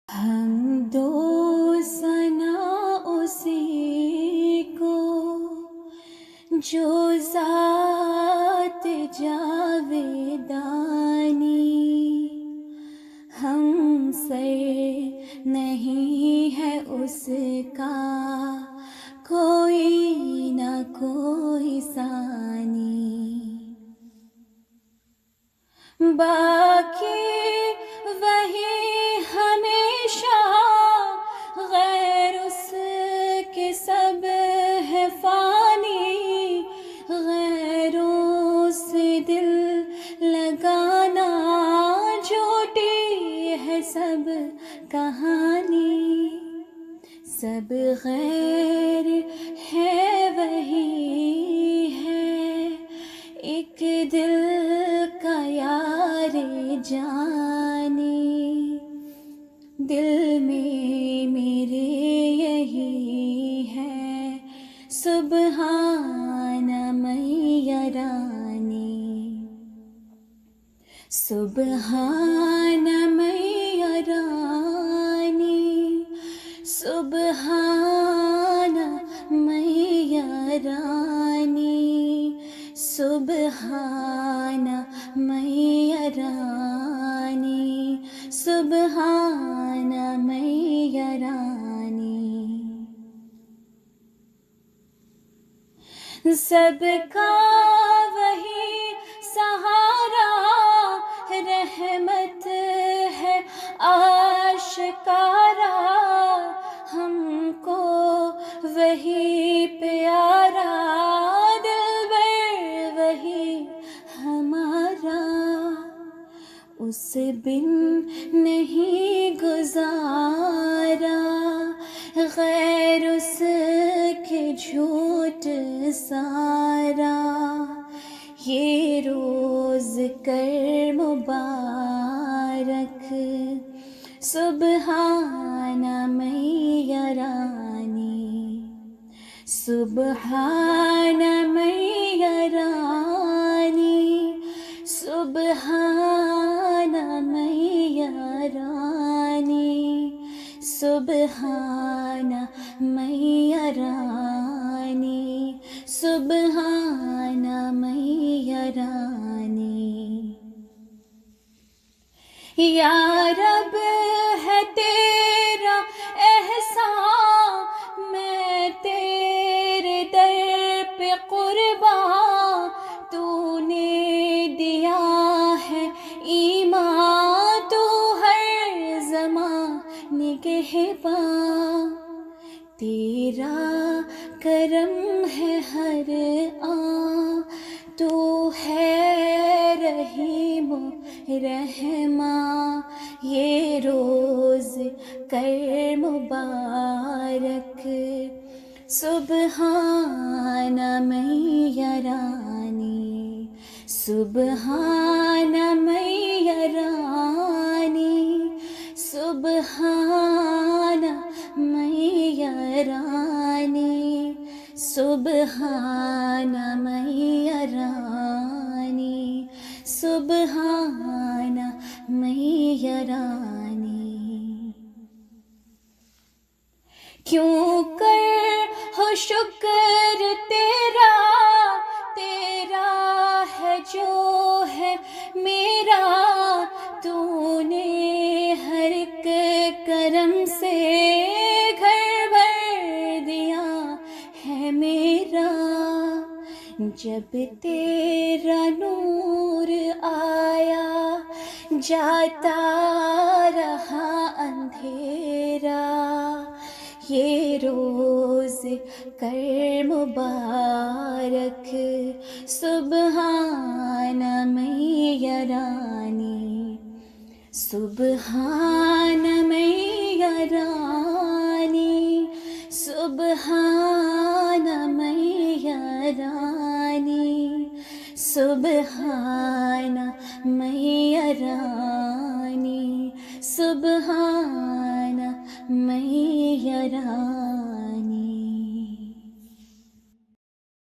حمد و ثنا اسی کو جو ذات جاویدانی، ہم سے نہیں ہے اس کا کوئی نہ کوئی ثانی، باقی وہی ہمیشہ، غیر اس کے سب ہے فانی، غیروں سے دل لگانا جھوٹی ہے سب کہانی، سب غیر ہے وہی ہے ایک دل کا یار جانی، دل میں میرے یہی ہے سبحان میاں رانی، سبحان میاں رانی، سبحان میاں رانی، سبحان میاں رانی، سبحان میاں رانی، سب کا وہی سہارا، رحمت ہے آشکارا، ہم کو وہی پیارا، دلبر وہی ہمارا، اس بن نہیں گزارا، غیر اس کے جھوٹ سارا، یہ روز کر مبارک سبحان میاں رانی، سبحان میاں رانی، سبحان میاں رانی، سبحان میاں رانی، سبحان میاں رانی، یا رب ہے تیرا احسان، میں تیرے در پہ قربان، تو نے دیا ہے ایمان، تو ہر زمان نگہباں، تیرا کرم ہے ہر آن، تو ہے رحیم و رحماں، یہ روز کر مبارک سبحان میاں رانی، سبحان میاں رانی، سبحان میاں رانی، سبحان میاں رانی، سبحان میاں رانی، کیوں کر ہو شکر تیرا، تیرا ہے جو ہے میرا، تو نے ہر ایک کرم سے گھر بھر دیا ہے میرا، جب تیرا نور آیا جاتا رہا اندھیرا، یہ روز کر مبارک سبحان میاں رانی، سبحان میاں رانی، سبحان میاں رانی، سبحان میاں رانی، سبحان میاں رانی۔